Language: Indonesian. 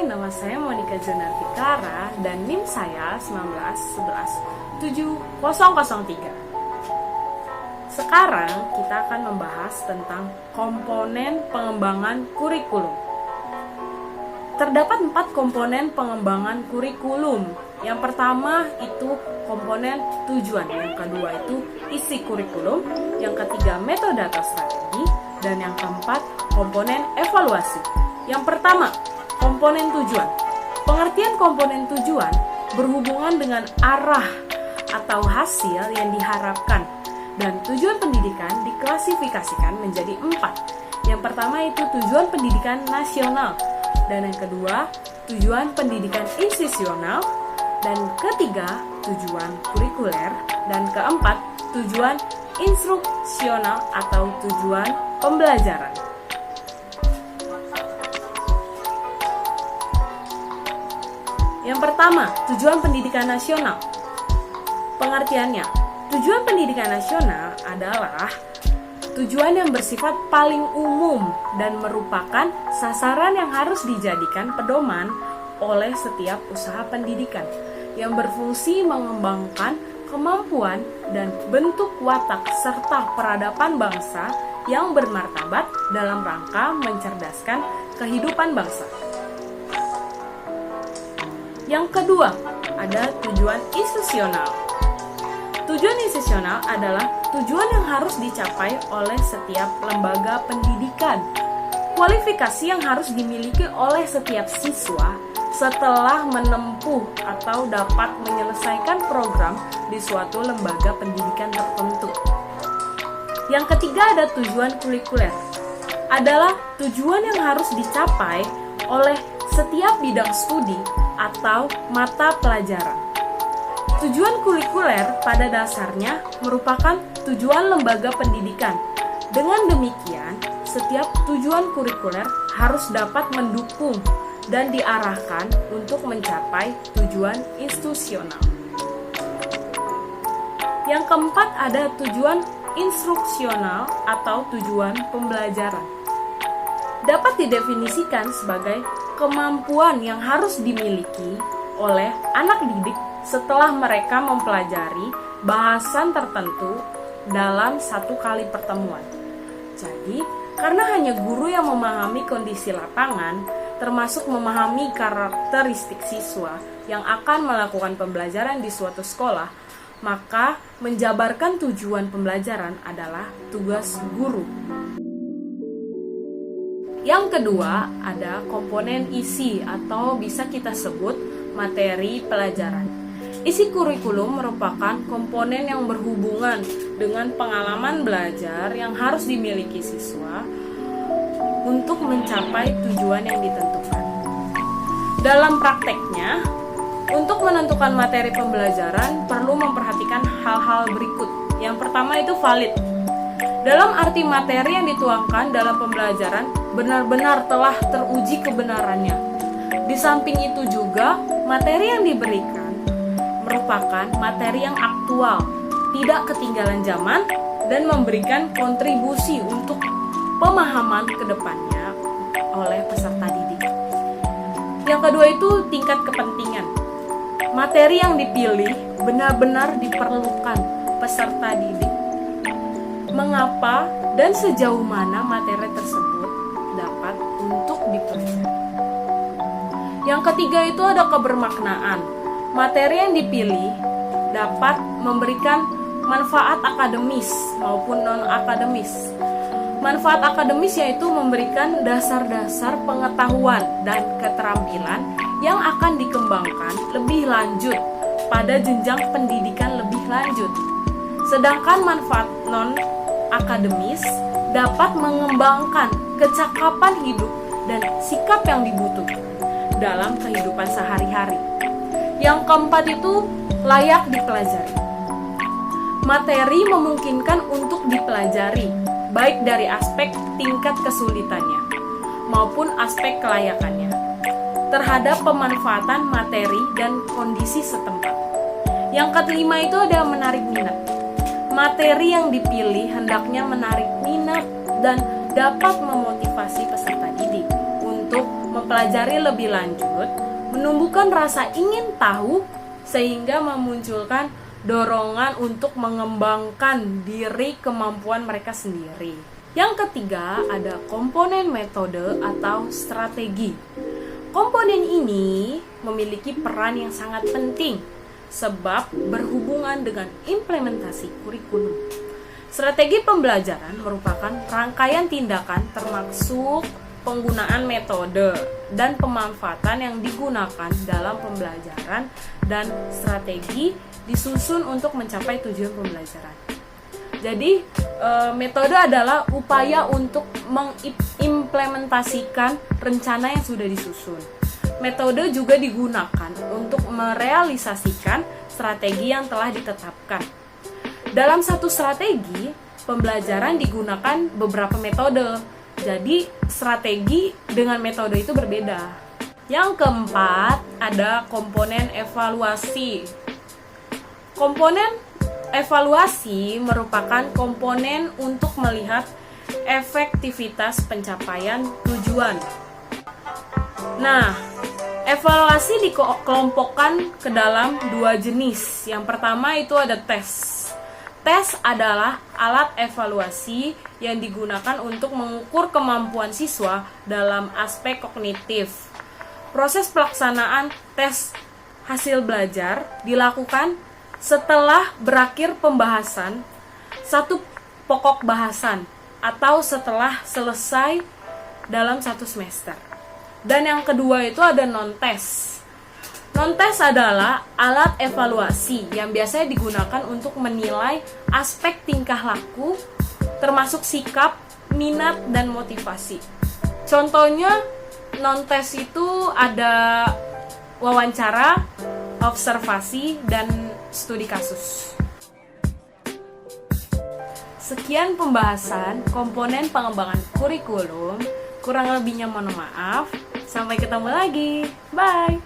nama saya Monica Junartikara dan NIM saya 1911703. Sekarang kita akan membahas tentang komponen pengembangan kurikulum. Terdapat 4 komponen pengembangan kurikulum. Yang pertama itu komponen tujuan, yang kedua itu isi kurikulum, yang ketiga metode atau strategi, dan yang keempat komponen evaluasi. Yang pertama, komponen tujuan. Pengertian komponen tujuan berhubungan dengan arah atau hasil yang diharapkan, dan tujuan pendidikan diklasifikasikan menjadi 4. Yang pertama itu tujuan pendidikan nasional, dan yang kedua tujuan pendidikan institusional, dan ketiga tujuan kurikuler, dan keempat tujuan instruksional atau tujuan pembelajaran. Yang pertama, tujuan pendidikan nasional. Pengertiannya, tujuan pendidikan nasional adalah tujuan yang bersifat paling umum dan merupakan sasaran yang harus dijadikan pedoman oleh setiap usaha pendidikan yang berfungsi mengembangkan kemampuan dan bentuk watak serta peradaban bangsa yang bermartabat dalam rangka mencerdaskan kehidupan bangsa. Yang kedua, ada tujuan institusional. Tujuan institusional adalah tujuan yang harus dicapai oleh setiap lembaga pendidikan. Kualifikasi yang harus dimiliki oleh setiap siswa setelah menempuh atau dapat menyelesaikan program di suatu lembaga pendidikan tertentu. Yang ketiga ada tujuan kurikuler. Adalah tujuan yang harus dicapai oleh setiap bidang studi atau mata pelajaran. Tujuan kurikuler pada dasarnya merupakan tujuan lembaga pendidikan. Dengan demikian, setiap tujuan kurikuler harus dapat mendukung dan diarahkan untuk mencapai tujuan institusional. Yang keempat ada tujuan instruksional atau tujuan pembelajaran. Dapat didefinisikan sebagai kemampuan yang harus dimiliki oleh anak didik setelah mereka mempelajari bahasan tertentu dalam satu kali pertemuan. Jadi, karena hanya guru yang memahami kondisi lapangan, termasuk memahami karakteristik siswa yang akan melakukan pembelajaran di suatu sekolah, maka menjabarkan tujuan pembelajaran adalah tugas guru. Yang kedua, ada komponen isi atau bisa kita sebut materi pelajaran. Isi kurikulum merupakan komponen yang berhubungan dengan pengalaman belajar yang harus dimiliki siswa untuk mencapai tujuan yang ditentukan. Dalam prakteknya, untuk menentukan materi pembelajaran perlu memperhatikan hal-hal berikut. Yang pertama itu valid. Dalam arti materi yang dituangkan dalam pembelajaran benar-benar telah teruji kebenarannya. Di samping itu juga, materi yang diberikan merupakan materi yang aktual, tidak ketinggalan zaman, dan memberikan kontribusi untuk pemahaman ke depannya oleh peserta didik. Yang kedua itu tingkat kepentingan. Materi yang dipilih benar-benar diperlukan peserta didik. Mengapa dan sejauh mana materi tersebut dapat untuk dipelajari. Yang ketiga itu ada kebermaknaan. Materi yang dipilih dapat memberikan manfaat akademis maupun non-akademis. Manfaat akademis yaitu memberikan dasar-dasar pengetahuan dan keterampilan yang akan dikembangkan lebih lanjut pada jenjang pendidikan lebih lanjut. Sedangkan manfaat non-akademis dapat mengembangkan kecakapan hidup dan sikap yang dibutuhkan dalam kehidupan sehari-hari. Yang keempat itu layak dipelajari. Materi memungkinkan untuk dipelajari, baik dari aspek tingkat kesulitannya maupun aspek kelayakannya, terhadap pemanfaatan materi dan kondisi setempat. Yang kelima itu ada menarik minat. Materi yang dipilih hendaknya menarik minat dan dapat memotivasi peserta didik untuk mempelajari lebih lanjut, menumbuhkan rasa ingin tahu, sehingga memunculkan dorongan untuk mengembangkan diri kemampuan mereka sendiri. Yang ketiga, ada komponen metode atau strategi. Komponen ini memiliki peran yang sangat penting sebab berhubungan dengan implementasi kurikulum. Strategi pembelajaran merupakan rangkaian tindakan termasuk penggunaan metode dan pemanfaatan yang digunakan dalam pembelajaran, dan strategi disusun untuk mencapai tujuan pembelajaran. Jadi, metode adalah upaya untuk mengimplementasikan rencana yang sudah disusun. Metode juga digunakan untuk merealisasikan strategi yang telah ditetapkan. Dalam satu strategi, pembelajaran digunakan beberapa metode. Jadi, strategi dengan metode itu berbeda. Yang keempat, ada komponen evaluasi. Komponen evaluasi merupakan komponen untuk melihat efektivitas pencapaian tujuan. Nah, evaluasi dikelompokkan ke dalam dua jenis. Yang pertama itu ada tes. Tes adalah alat evaluasi yang digunakan untuk mengukur kemampuan siswa dalam aspek kognitif. Proses pelaksanaan tes hasil belajar dilakukan setelah berakhir pembahasan satu pokok bahasan atau setelah selesai dalam satu semester. Dan yang kedua itu ada non-tes. Non-tes adalah alat evaluasi yang biasanya digunakan untuk menilai aspek tingkah laku, termasuk sikap, minat, dan motivasi. Contohnya, non-tes itu ada wawancara, observasi, dan studi kasus. Sekian pembahasan komponen pengembangan kurikulum. Kurang lebihnya mohon maaf. Sampai ketemu lagi. Bye.